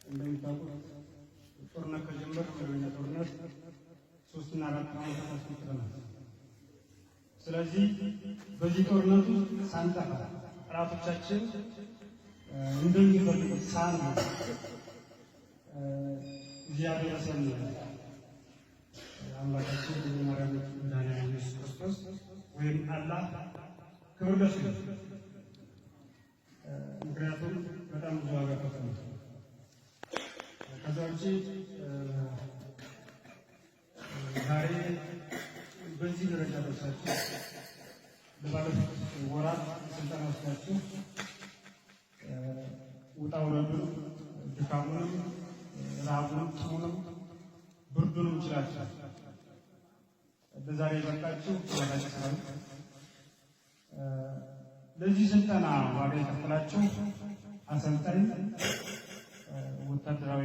እንደሚታወቁት ጦርነት ከጀመረ መደበኛ ጦርነት 3 እና 4 ዓመታት አስቆጥረናል። ስለዚህ በዚህ ጦርነት ውስጥ ሳንጠፋ ጠላቶቻችን እንደሚፈልጉት ሳንሆን እዚህ ያደረሰን አምላካችን የማርያም መድኃኒዓለም ኢየሱስ ክርስቶስ ወይም አላህ ክብር ለእሱ ይሁን። ምክንያቱም በጣም ብዙ ዋጋ ከፍሏል። ከዛ ውጪ ዛሬ በዚህ ደረጃ ደርሳችሁ ለባለፉት ወራት ስልጠና ወስዳችሁ ውጣ ውረዱን፣ ድካሙንም፣ ረሃቡንም፣ ጥሙንም ብርዱንም ችላችሁ በዛሬ የበቃችሁ ወላጅ ሰራዊት ለዚህ ስልጠና ዋጋ የከፈላችሁ አሰልጣኝ ወታደራዊ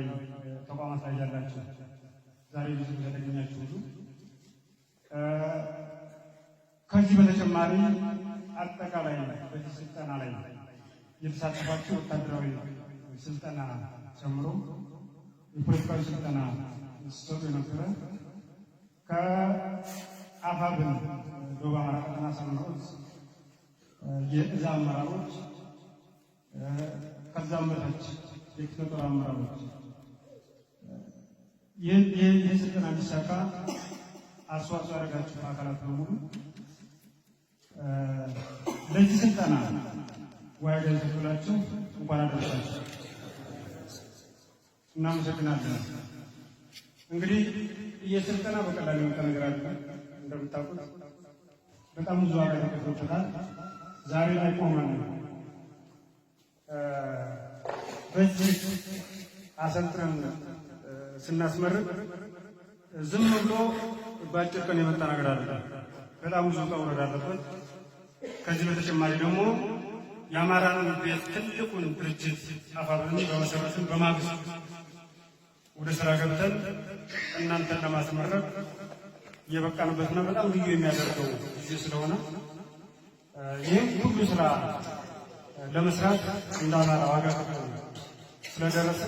ተቋማት ላይ ያላችሁ ዛሬ ብዙ የተገኛችሁ ሁሉ ከዚህ በተጨማሪ አጠቃላይ በዚህ ስልጠና ላይ የተሳተፋችሁ ወታደራዊ ስልጠና ጨምሮ የፖለቲካዊ ስልጠና ሲሰጡ የነበረ ከአፋብን ደቡብ አማራ ቀጠና ሳምንት የእዝ አመራሮች ከዛም በታች የክፍለ ጦር አመራሮች ይህ ስልጠና እንዲሳካ አስተዋጽኦ ያደረጋችሁ አካላት በሙሉ ለዚህ ስልጠና ዋጋ የተከፈላችሁ እንኳን አደረሳችሁ። እናመሰግናለን። እንግዲህ የስልጠና በቀላሉ የሚመጣ ነገር አይደለም። እንደምታውቁት በጣም ብዙ ዋጋ ተከፍሎበታል። ዛሬ ላይ ቆመን በዚህ አሰልጥነን ስናስመርቅ ዝም ብሎ በአጭር ቀን የመጣ ነገር አይደለም። በጣም ብዙ ውጣ ውረድ አለበት። ከዚህ በተጨማሪ ደግሞ የአማራን ቤት ትልቁን ድርጅት አፋብን በመሰረትን በማግስቱ ወደ ስራ ገብተን እናንተን ለማስመረቅ የበቃንበትና በጣም ልዩ የሚያደርገው ጊዜ ስለሆነ ይህም ሁሉ ስራ ለመስራት እንደ አማራ ዋጋ ከፍለን ስለደረሰ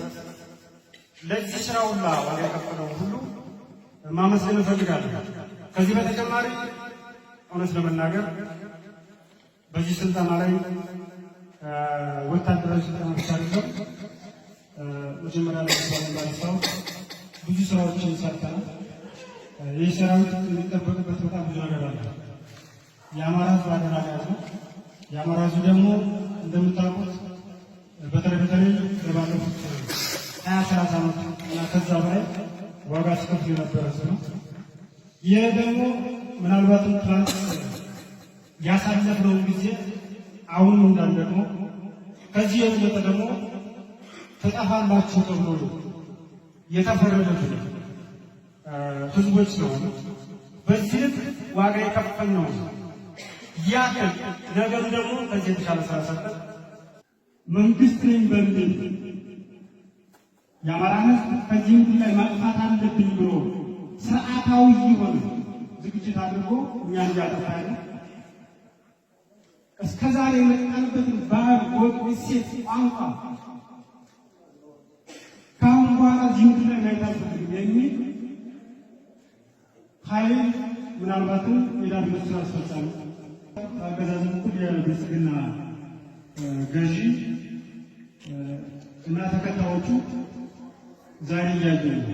ለዚህ ስራ ሁላ ዋጋ የከፈለው ሁሉ ማመስገን እፈልጋለሁ። ከዚህ በተጨማሪ እውነት ለመናገር በዚህ ስልጠና ላይ ወታደራዊ ስልጠና ብቻ አይደለም። መጀመሪያ ላይ ባለፈው ብዙ ስራዎችን ሰርተናል። ይህ ሰራዊት የሚጠበቅበት በጣም ብዙ ነገር አለ። የአማራ ሕዝብ አደራ ያዘ። የአማራ ሕዝብ ደግሞ እንደምታውቁት በተለይ ለባለፉት 20-30 ዓመት እና ከዛ በላይ ዋጋ ሲከፍል የነበረ ነው። ይህ ደግሞ ምናልባትም ትናንት ያሳለፍነውን ጊዜ አሁንም እንዳለ ደግሞ ከዚህ የበለጠ ደግሞ ተጠፋላችሁ ተብሎ የተፈረደብን ህዝቦች ነው። በዚህ ዋጋ የከፈልነው ያክል ነገሩ ደግሞ ከዚህ የተሻለ ስራ ሰርተን መንግስት ነኝ በሚል የአማራ ህዝብ ከዚህ ላይ ማጥፋት አለብኝ ብሎ ስርዓታዊ የሆነ ዝግጅት አድርጎ እኛን እያጠፋን እስከዛሬ የመጣንበትን ባህል፣ ወግ፣ እሴት፣ ቋንቋ ከአሁን በኋላ እዚህ ላይ ማየት አልፈልግም የሚል ኃይል ምናልባትም የዳድመት ስራ አስፈጻሚ አገዛዝ በኩል የብልጽግና ገዢ እና ተከታዮቹ ዛሬ እያየ ነው።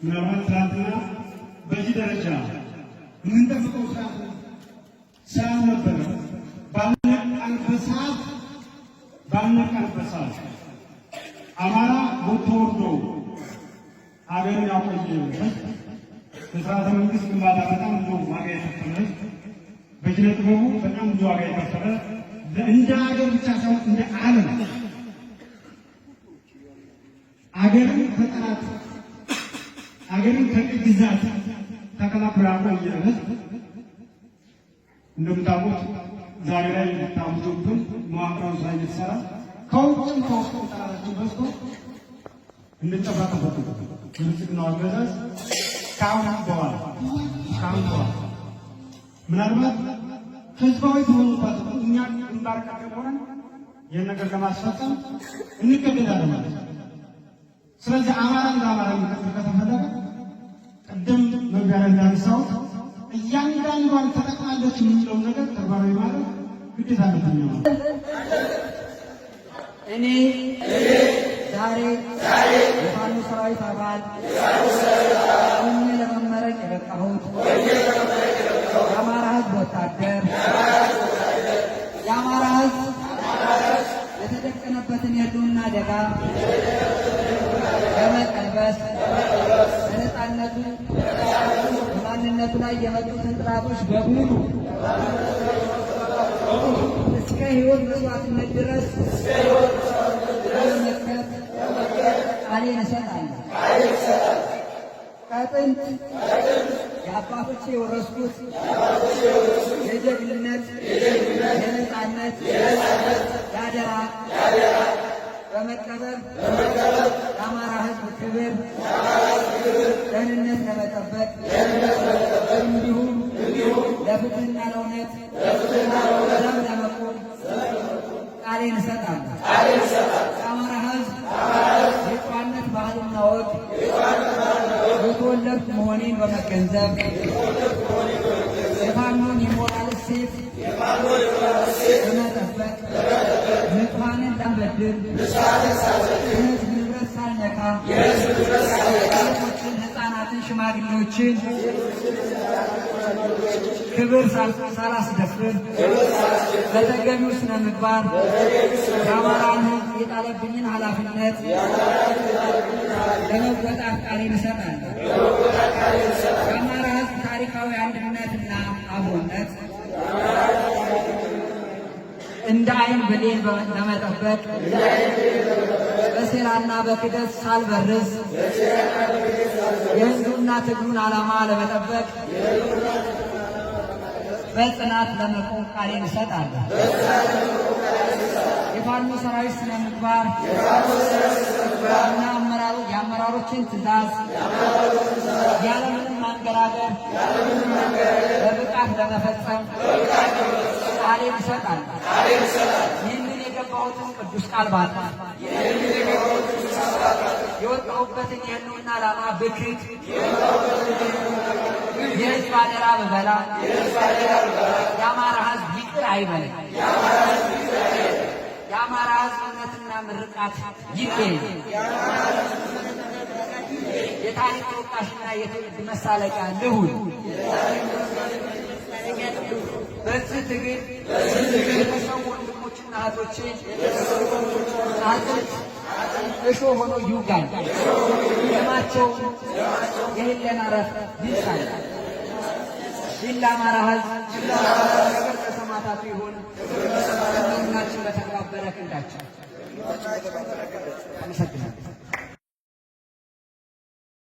ምናልባት ትናንትና በዚህ ደረጃ የምንጠብቀው ሰዓት ነበረ። ባልነቃንበት ሰዓት አማራ ወጥቶ ወርዶ ሀገርን ያቆየ በስርዓተ መንግስት ግንባታ በጣም ብዙ ዋጋ የከፈለ በኪነ ጥበቡ በጣም ብዙ ዋጋ የከፈለ እንደ ሀገር ብቻ ሳይሆን እንደ ዓለም ሀገርን ከጠላት ሀገርን ከቅኝ ግዛት ተከላክሎ ያቆየ ህዝብ እንደምታውቁት ዛሬ ላይ ታውጆብን መዋቅራዊ ስራ እየተሰራ ከውጭም ከውስጥም ጠላታችን በዝቶ እንጠባቀበት የብልጽግናው አገዛዝ ከአሁን በኋላ ምናልባት ህዝባዊ ተሆኑባት እኛ ግንባር ቀደም ሆነን ይህን ነገር ለማስፈጸም እንገደዳለን ማለት ነው። ስለዚህ አማራ እንደ አማራ የሚቀጥል ከተፈለገ ቅድም መግቢያ ላይ እንዳነሳሁት እያንዳንዷን ተጠቅማለች የምንለውን ነገር ተግባራዊ ማድረግ ግዴታ አለብን ነው። እኔ ዛሬ የፋኖ ሰራዊት አባል ሆኜ ለመመረቅ የበቃሁት የአማራ ሕዝብ ወታደር የአማራ ሕዝብ የተደቀነበትን የህልውና አደጋ በመቀልበስ በነፃነቱ በማንነቱ ላይ የመጡትን ጥላቶች በሙሉ እስከ ሕይወት መስዋዕትነት ድረስ ለመመከት ቃሌን እሰጣለሁ። ከጥንት የአባቶቼ የወረስኩት የጀግንነት የነፃነት የአደራ በመቀበል የአማራ ሕዝብ ክብር ደህንነት ለመጠበቅ እንዲሁም ለፍትህና ለእውነት ዘብ ለመቆም ቃሌን እሰጣለሁ። የአማራ ሕዝብ የጨዋነት ባህልና ወግ የተወለድኩ መሆኔን በመገንዘብ የፋኖን የሞራል እሴት በመጠበቅ ንጹሐንን እንዳልበድል የሕዝብ ንብረት ሳልነካ ሴቶችን፣ ሕፃናትን፣ ሽማግሌዎችን ክብር ሳላስደፍር በተገቢው ስነ ምግባር የአማራን ሕዝብ የጣለብኝን ኃላፊነት ለመወጣት ቃሌን እሰጣለሁ። የአማራ ሕዝብ ታሪካዊ አንድነትና አብሮነት እንደ ዓይን ብሌን ለመጠበቅ በሴራና በክደት ሳልበርዝ የሕዝቡና ትግሉን ዓላማ ለመጠበቅ በጽናት ለመቆም ቃሌን እሰጣለሁ። የፋኖ ሰራዊት ስነ ምግባር እና የአመራሮችን ትዕዛዝ ያለምንም ማንገራገር በብቃት ለመፈጸም ቃሌን እሰጣለሁ። ይህንን የገባሁትን ቅዱስ ቃል ባጣ የወጣሁበትን የህልውና ዓላማ ብክት የሕዝብ አደራ ብበላ የአማራ ሕዝብ ይቅር አይበለኝ። የአማራ ሕዝብ እምነትና ምርቃት ይገኝ። የታሪክ ተወቃሽና የትውልድ መሳለቂያ ልሁን። በዚህ ትግል የተሰዉ ወንድሞችና እህቶቼ አጥንት እሾህ ሆኖ ይውጋል። ደማቸው የህሊና ዕረፍት ይንሳል። ይህ ለአማራ ሕዝብ ነገር ከሰማዕታቱ ይሁን። ሁላችን በተባበረ ክንዳችን አመሰግናለሁ።